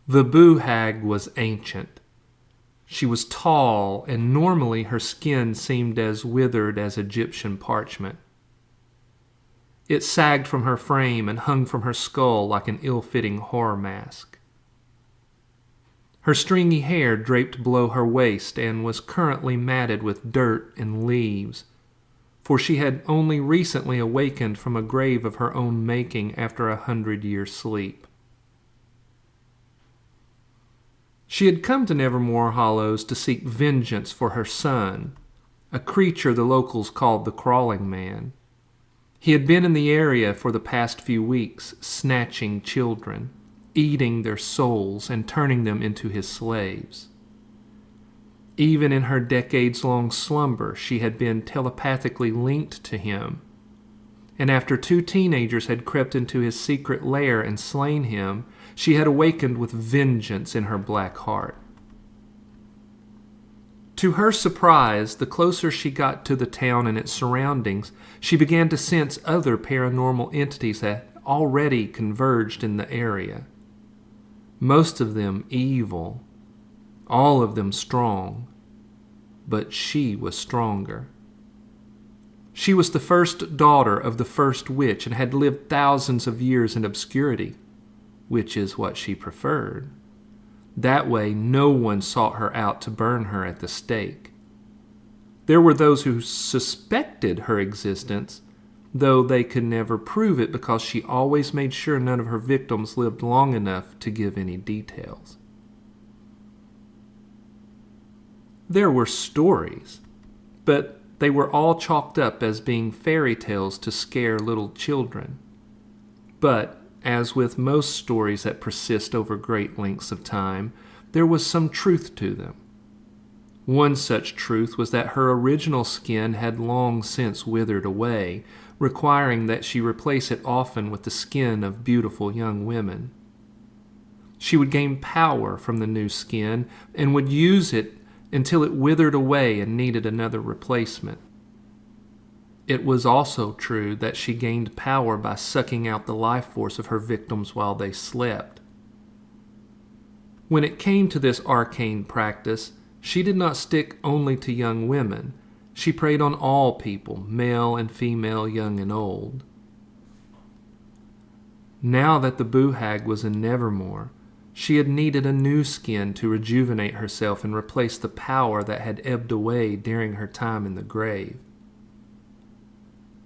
The Boo Hag was ancient. She was tall, and normally her skin seemed as withered as Egyptian parchment. It sagged from her frame and hung from her skull like an ill-fitting horror mask. Her stringy hair draped below her waist and was currently matted with dirt and leaves, for she had only recently awakened from a grave of her own making after 100-year sleep. She had come to Nevermore Hollows to seek vengeance for her son, a creature the locals called the Crawling Man. He had been in the area for the past few weeks, snatching children, eating their souls, and turning them into his slaves. Even in her decades-long slumber, she had been telepathically linked to him, and after 2 teenagers had crept into his secret lair and slain him, she had awakened with vengeance in her black heart. To her surprise, the closer she got to the town and its surroundings, she began to sense other paranormal entities that already converged in the area. Most of them evil, all of them strong, but she was stronger. She was the first daughter of the first witch and had lived thousands of years in obscurity, which is what she preferred. That way, no one sought her out to burn her at the stake. There were those who suspected her existence, though they could never prove it because she always made sure none of her victims lived long enough to give any details. There were stories, but they were all chalked up as being fairy tales to scare little children. But as with most stories that persist over great lengths of time, there was some truth to them. One such truth was that her original skin had long since withered away, requiring that she replace it often with the skin of beautiful young women. She would gain power from the new skin and would use it until it withered away and needed another replacement. It was also true that she gained power by sucking out the life force of her victims while they slept. When it came to this arcane practice, she did not stick only to young women. She preyed on all people, male and female, young and old. Now that the Boo Hag was in Nevermore, she had needed a new skin to rejuvenate herself and replace the power that had ebbed away during her time in the grave.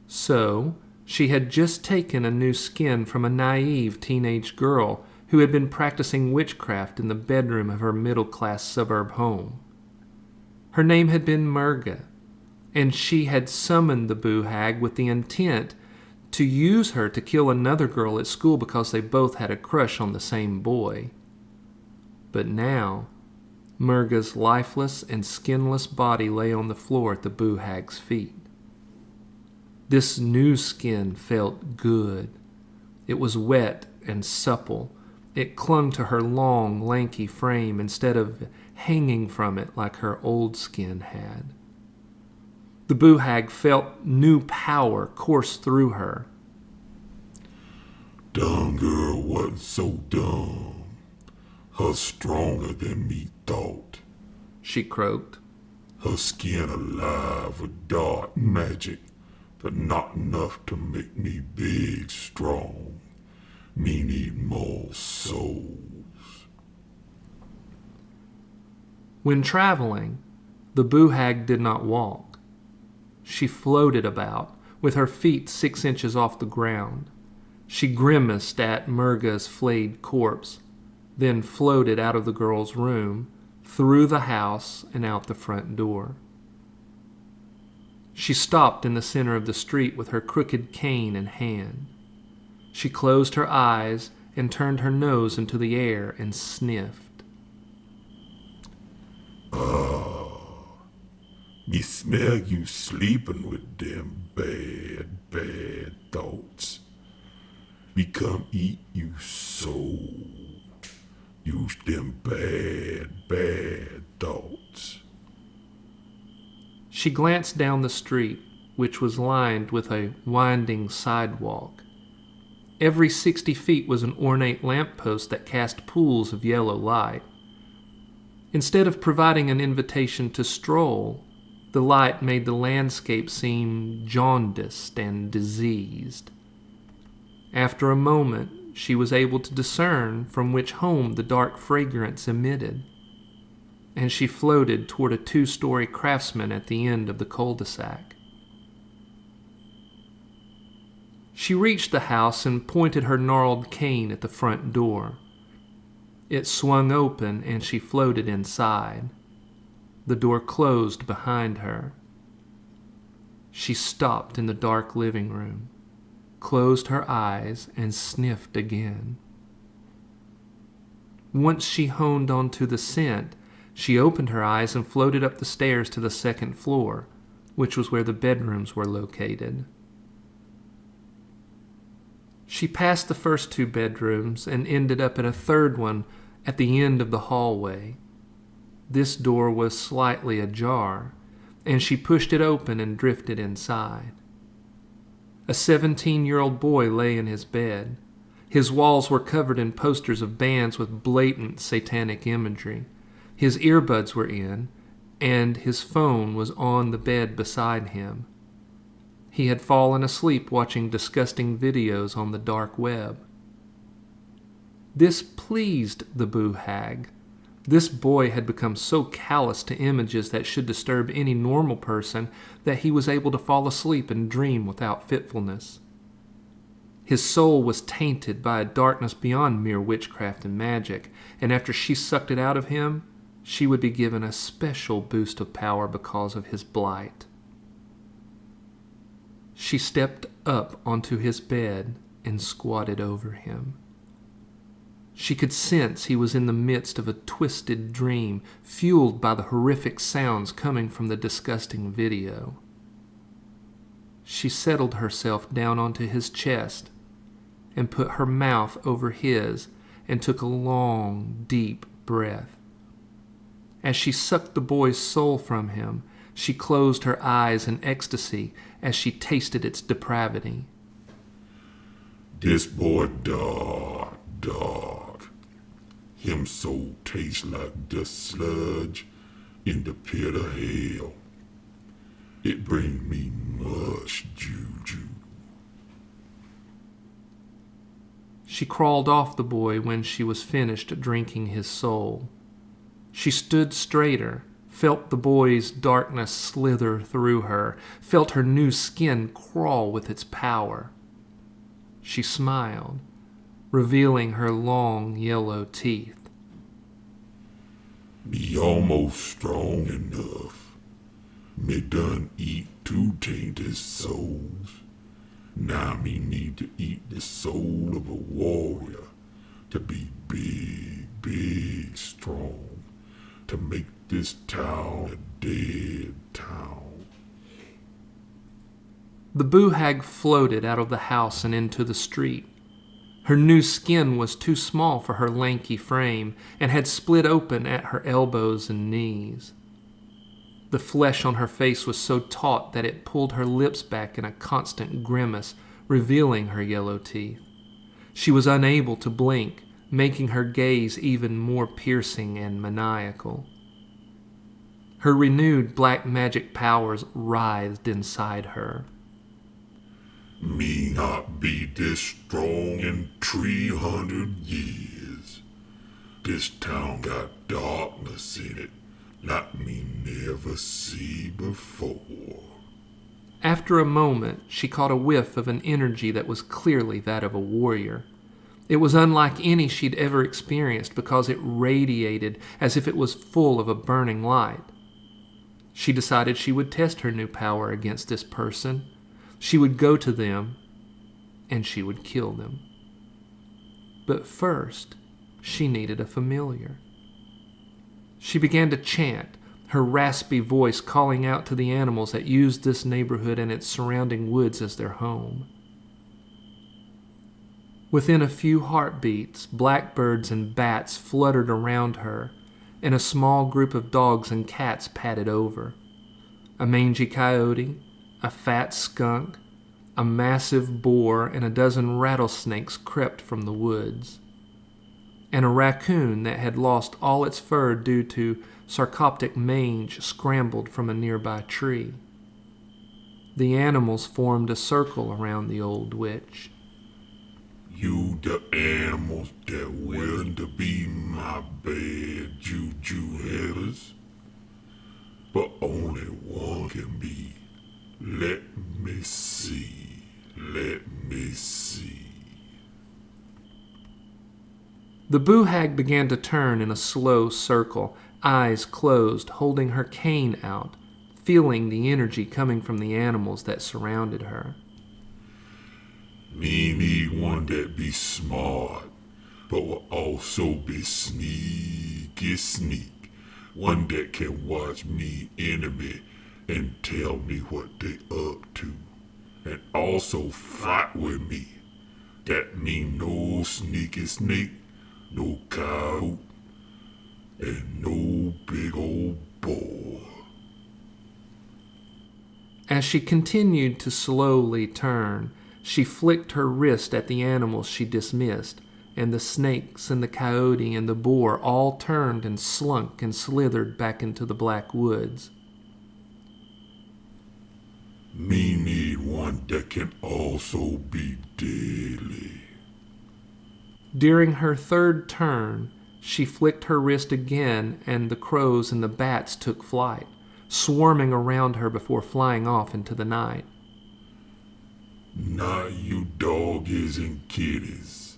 So, she had just taken a new skin from a naive teenage girl who had been practicing witchcraft in the bedroom of her middle-class suburb home. Her name had been Murga, and she had summoned the Boo Hag with the intent to use her to kill another girl at school because they both had a crush on the same boy. But now, Murga's lifeless and skinless body lay on the floor at the Boo Hag's feet. This new skin felt good. It was wet and supple. It clung to her long, lanky frame instead of hanging from it like her old skin had. The Boo Hag felt new power course through her. Dumb girl wasn't so dumb. Her stronger than me thought, she croaked. Her skin alive with dark magic, but not enough to make me big strong. Me need more souls. When traveling, the Boo Hag did not walk. She floated about, with her feet 6 inches off the ground. She grimaced at Murga's flayed corpse, then floated out of the girl's room, through the house, and out the front door. She stopped in the center of the street with her crooked cane in hand. She closed her eyes and turned her nose into the air and sniffed. Me smell you sleeping with them bad thoughts. Me come eat you soul. Use them bad thoughts. She glanced down the street, which was lined with a winding sidewalk. Every 60 feet was an ornate lamppost that cast pools of yellow light. Instead of providing an invitation to stroll, the light made the landscape seem jaundiced and diseased. After a moment, she was able to discern from which home the dark fragrance emitted, and she floated toward a 2-story craftsman at the end of the cul-de-sac. She reached the house and pointed her gnarled cane at the front door. It swung open and she floated inside. The door closed behind her. She stopped in the dark living room, closed her eyes, and sniffed again. Once she honed onto the scent, she opened her eyes and floated up the stairs to the second floor, which was where the bedrooms were located. She passed the first 2 bedrooms and ended up in a third one at the end of the hallway. This door was slightly ajar, and she pushed it open and drifted inside. A 17-year-old boy lay in his bed. His walls were covered in posters of bands with blatant satanic imagery. His earbuds were in, and his phone was on the bed beside him. He had fallen asleep watching disgusting videos on the dark web. This pleased the Boo Hag. This boy had become so callous to images that should disturb any normal person that he was able to fall asleep and dream without fitfulness. His soul was tainted by a darkness beyond mere witchcraft and magic, and after she sucked it out of him, she would be given a special boost of power because of his blight. She stepped up onto his bed and squatted over him. She could sense he was in the midst of a twisted dream, fueled by the horrific sounds coming from the disgusting video. She settled herself down onto his chest and put her mouth over his and took a long, deep breath. As she sucked the boy's soul from him, she closed her eyes in ecstasy as she tasted its depravity. This boy dark, dark. Him soul tastes like the sludge in the pit of hell. It bring me much juju. She crawled off the boy when she was finished drinking his soul. She stood straighter, felt the boy's darkness slither through her, felt her new skin crawl with its power. She smiled, revealing her long yellow teeth. Me almost strong enough. Me done eat 2 tainted souls. Now me need to eat the soul of a warrior to be big, big strong, to make this town a dead town. The Boo Hag floated out of the house and into the street. Her new skin was too small for her lanky frame and had split open at her elbows and knees. The flesh on her face was so taut that it pulled her lips back in a constant grimace, revealing her yellow teeth. She was unable to blink, making her gaze even more piercing and maniacal. Her renewed black magic powers writhed inside her. Me not be this strong in 300 years. This town got darkness in it like me never see before. After a moment, she caught a whiff of an energy that was clearly that of a warrior. It was unlike any she'd ever experienced because it radiated as if it was full of a burning light. She decided she would test her new power against this person. She would go to them, and she would kill them. But first, she needed a familiar. She began to chant, her raspy voice calling out to the animals that used this neighborhood and its surrounding woods as their home. Within a few heartbeats, blackbirds and bats fluttered around her, and a small group of dogs and cats padded over. A mangy coyote, a fat skunk, a massive boar, and a dozen rattlesnakes crept from the woods. And a raccoon that had lost all its fur due to sarcoptic mange scrambled from a nearby tree. The animals formed a circle around the old witch. You the animals that willing to be my bad juju headers? But only one can be. Let me see. Let me see. The Boo Hag began to turn in a slow circle, eyes closed, holding her cane out, feeling the energy coming from the animals that surrounded her. Me need one that be smart, but will also be sneak. One that can watch me enemy and tell me what they up to. And also fight with me. That mean no sneaky snake, no coyote, and no big old boar. As she continued to slowly turn, she flicked her wrist at the animals she dismissed, and the snakes and the coyote and the boar all turned and slunk and slithered back into the black woods. Me need one that can also be deadly. During her third turn, she flicked her wrist again, and the crows and the bats took flight, swarming around her before flying off into the night. Not you doggies and kitties.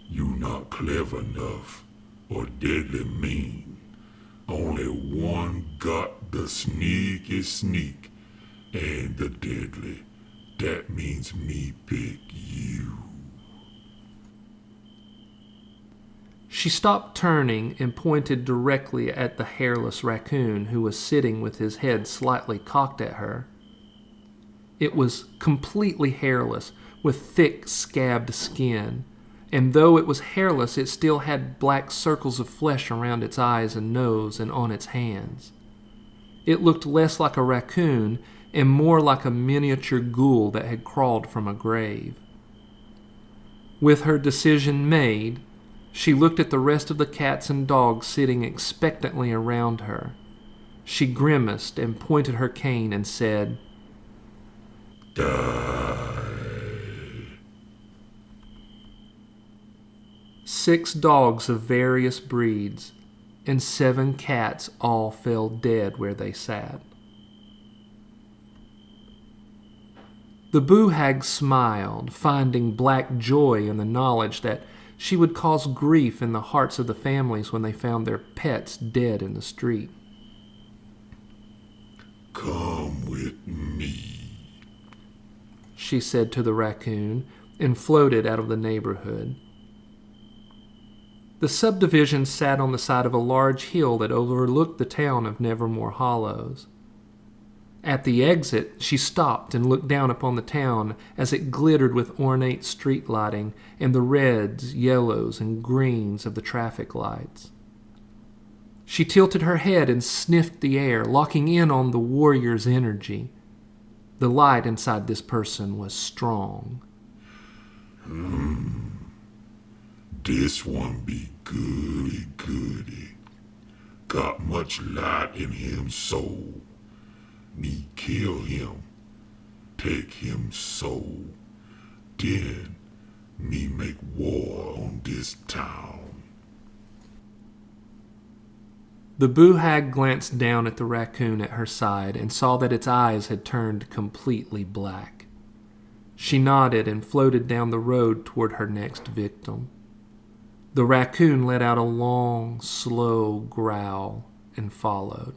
You not clever enough or deadly mean. Only one got the sneaky sneak and the deadly. That means me pick you. She stopped turning and pointed directly at the hairless raccoon who was sitting with his head slightly cocked at her. It was completely hairless, with thick, scabbed skin, and though it was hairless, it still had black circles of flesh around its eyes and nose and on its hands. It looked less like a raccoon and more like a miniature ghoul that had crawled from a grave. With her decision made, she looked at the rest of the cats and dogs sitting expectantly around her. She grimaced and pointed her cane and said, Die. 6 dogs of various breeds and 7 cats all fell dead where they sat. The Boo Hag smiled, finding black joy in the knowledge that she would cause grief in the hearts of the families when they found their pets dead in the street. Come with me, she said to the raccoon, and floated out of the neighborhood. The subdivision sat on the side of a large hill that overlooked the town of Nevermore Hollows. At the exit, she stopped and looked down upon the town as it glittered with ornate street lighting and the reds, yellows, and greens of the traffic lights. She tilted her head and sniffed the air, locking in on the warrior's energy. The light inside this person was strong. This one be goody. Got much light in him soul. Me kill him, take him soul. Then me make war on this town. The Boo Hag glanced down at the raccoon at her side and saw that its eyes had turned completely black. She nodded and floated down the road toward her next victim. The raccoon let out a long, slow growl and followed.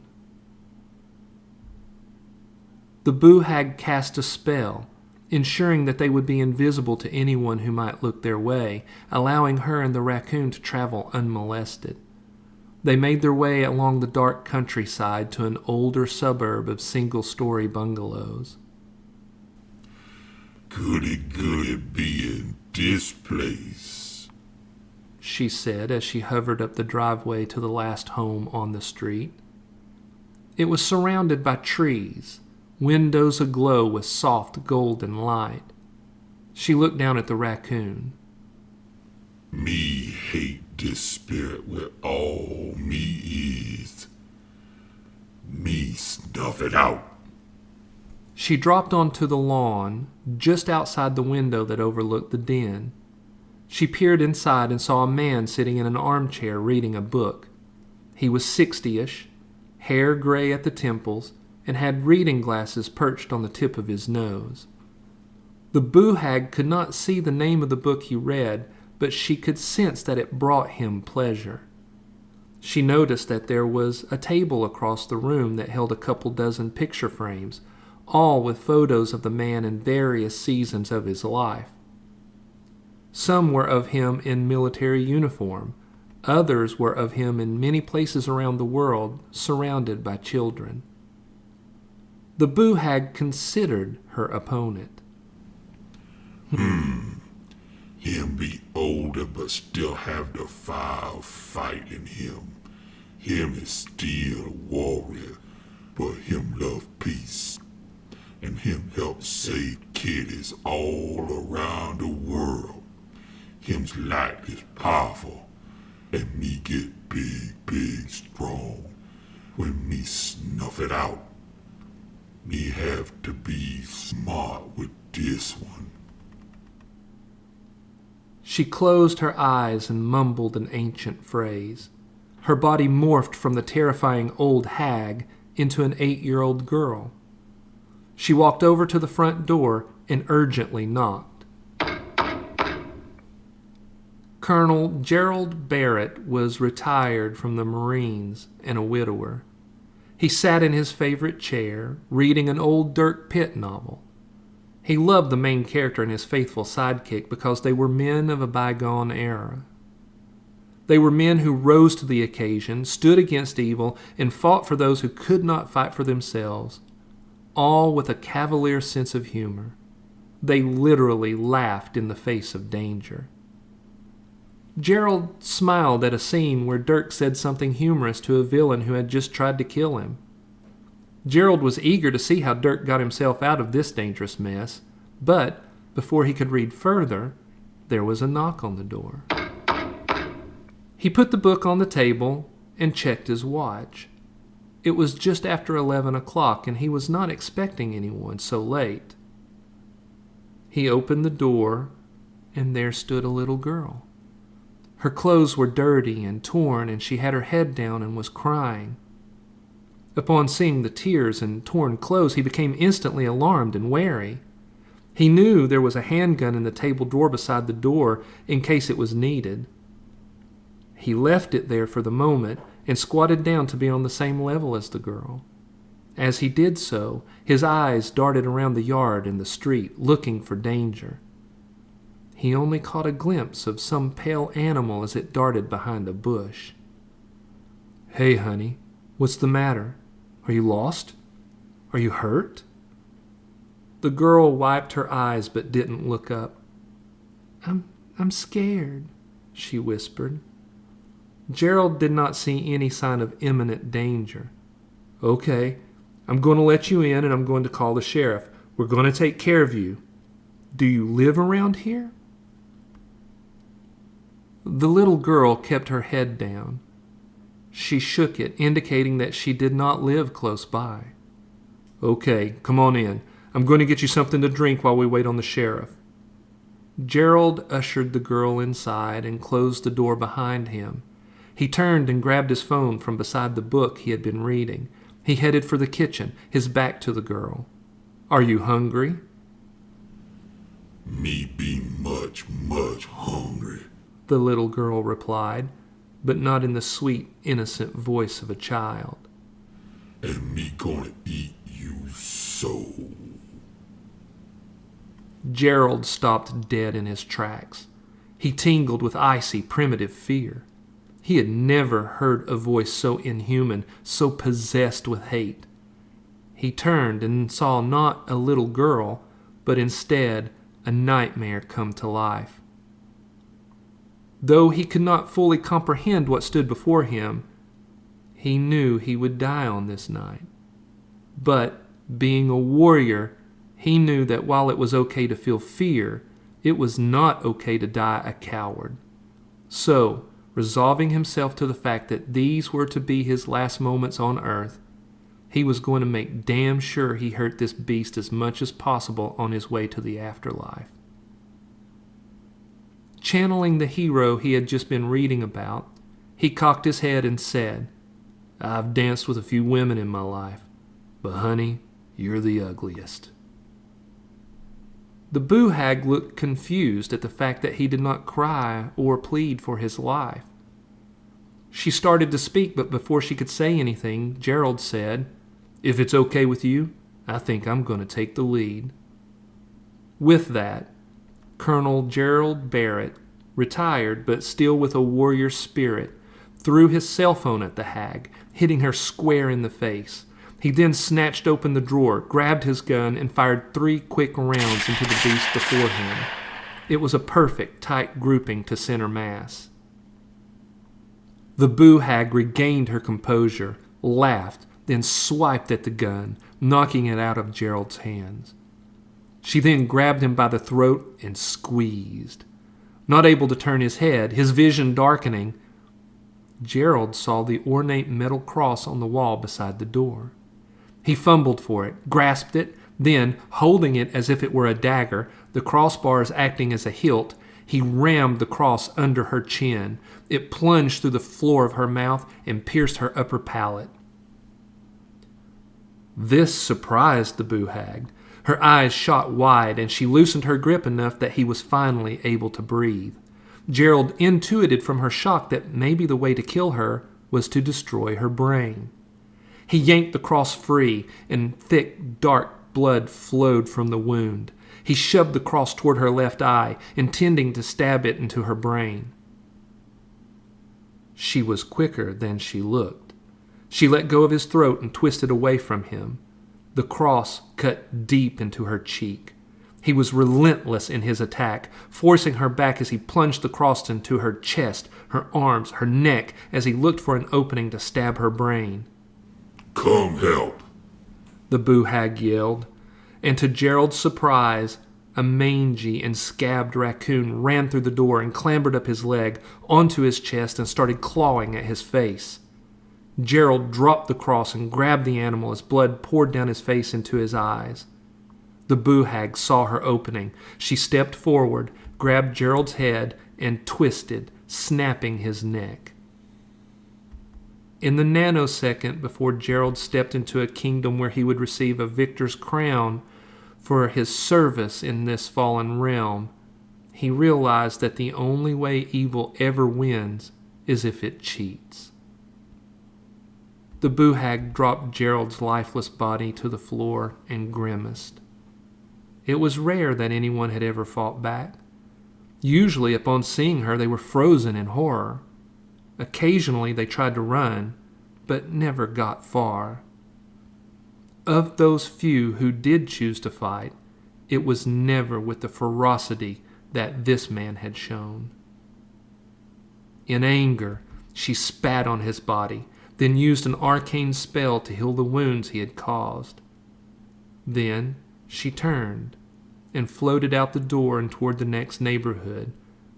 The Boo Hag cast a spell, ensuring that they would be invisible to anyone who might look their way, allowing her and the raccoon to travel unmolested. They made their way along the dark countryside to an older suburb of single-story bungalows. Goody be in this place, she said as she hovered up the driveway to the last home on the street. It was surrounded by trees, windows aglow with soft golden light. She looked down at the raccoon. Me hate this spirit with all me is. Me snuff it out. She dropped onto the lawn, just outside the window that overlooked the den. She peered inside and saw a man sitting in an armchair reading a book. He was 60-ish, hair gray at the temples, and had reading glasses perched on the tip of his nose. The Boo Hag could not see the name of the book he read, but she could sense that it brought him pleasure. She noticed that there was a table across the room that held a couple dozen picture frames, all with photos of the man in various seasons of his life. Some were of him in military uniform. Others were of him in many places around the world, surrounded by children. The Boo Hag considered her opponent. Him be older but still have the fire of fight in him. Him is still a warrior, but him love peace. And him help save kiddies all around the world. Him's light is powerful, and me get big strong. When me snuff it out, me have to be smart with this one. She closed her eyes and mumbled an ancient phrase. Her body morphed from the terrifying old hag into an 8-year-old girl. She walked over to the front door and urgently knocked. Colonel Gerald Barrett was retired from the Marines and a widower. He sat in his favorite chair, reading an old Dirk Pitt novel. He loved the main character and his faithful sidekick because they were men of a bygone era. They were men who rose to the occasion, stood against evil, and fought for those who could not fight for themselves, all with a cavalier sense of humor. They literally laughed in the face of danger. Gerald smiled at a scene where Dirk said something humorous to a villain who had just tried to kill him. Gerald was eager to see how Dirk got himself out of this dangerous mess, but before he could read further, there was a knock on the door. He put the book on the table and checked his watch. It was just after 11 o'clock, and he was not expecting anyone so late. He opened the door, and there stood a little girl. Her clothes were dirty and torn, and she had her head down and was crying. Upon seeing the tears and torn clothes, he became instantly alarmed and wary. He knew there was a handgun in the table drawer beside the door in case it was needed. He left it there for the moment and squatted down to be on the same level as the girl. As he did so, his eyes darted around the yard and the street, looking for danger. He only caught a glimpse of some pale animal as it darted behind a bush. "Hey, honey, what's the matter? Are you lost? Are you hurt?" The girl wiped her eyes but didn't look up. I'm scared," she whispered. Gerald did not see any sign of imminent danger. "Okay, I'm going to let you in and I'm going to call the sheriff. We're going to take care of you. Do you live around here?" The little girl kept her head down. She shook it, indicating that she did not live close by. "Okay, come on in. I'm going to get you something to drink while we wait on the sheriff." Gerald ushered the girl inside and closed the door behind him. He turned and grabbed his phone from beside the book he had been reading. He headed for the kitchen, his back to the girl. "Are you hungry?" "Me be much hungry," the little girl replied, but not in the sweet, innocent voice of a child. "And me gonna eat you so." Gerald stopped dead in his tracks. He tingled with icy, primitive fear. He had never heard a voice so inhuman, so possessed with hate. He turned and saw not a little girl, but instead a nightmare come to life. Though he could not fully comprehend what stood before him, he knew he would die on this night. But Being a warrior, he knew that while it was okay to feel fear, it was not okay to die a coward. So, resolving himself to the fact that these were to be his last moments on earth, he was going to make damn sure he hurt this beast as much as possible on his way to the afterlife. Channeling the hero he had just been reading about, he cocked his head and said, "I've danced with a few women in my life, but honey, you're the ugliest." The Boo Hag looked confused at the fact that he did not cry or plead for his life. She started to speak, but before she could say anything, Gerald said, "If it's okay with you, I think I'm going to take the lead." With that, Colonel Gerald Barrett, retired but still with a warrior spirit, threw his cell phone at the hag, hitting her square in the face. He then snatched open the drawer, grabbed his gun, and fired 3 quick rounds into the beast before him. It was a perfect, tight grouping to center mass. The Boo Hag regained her composure, laughed, then swiped at the gun, knocking it out of Gerald's hands. She then grabbed him by the throat and squeezed. Not able to turn his head, his vision darkening, Gerald saw the ornate metal cross on the wall beside the door. He fumbled for it, grasped it, then, holding it as if it were a dagger, the crossbars acting as a hilt, he rammed the cross under her chin. It plunged through the floor of her mouth and pierced her upper palate. This surprised the Boo Hag. Her eyes shot wide, and she loosened her grip enough that he was finally able to breathe. Gerald intuited from her shock that maybe the way to kill her was to destroy her brain. He yanked the cross free, and thick, dark blood flowed from the wound. He shoved the cross toward her left eye, intending to stab it into her brain. She was quicker than she looked. She let go of his throat and twisted away from him. The cross cut deep into her cheek. He was relentless in his attack, forcing her back as he plunged the cross into her chest, her arms, her neck, as he looked for an opening to stab her brain. "Come help," the Boo Hag yelled, and to Gerald's surprise, a mangy and scabbed raccoon ran through the door and clambered up his leg onto his chest and started clawing at his face. Gerald dropped the cross and grabbed the animal as blood poured down his face into his eyes. The Boo Hag saw her opening. She stepped forward, grabbed Gerald's head, and twisted, snapping his neck. In the nanosecond before Gerald stepped into a kingdom where he would receive a victor's crown for his service in this fallen realm, he realized that the only way evil ever wins is if it cheats. The Boo Hag dropped Gerald's lifeless body to the floor and grimaced. It was rare that anyone had ever fought back. Usually, upon seeing her, they were frozen in horror. Occasionally, they tried to run, but never got far. Of those few who did choose to fight, it was never with the ferocity that this man had shown. In anger, she spat on his body, then used an arcane spell to heal the wounds he had caused. Then she turned and floated out the door and toward the next neighborhood,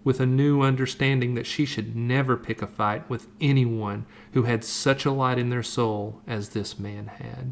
with a new understanding that she should never pick a fight with anyone who had such a light in their soul as this man had.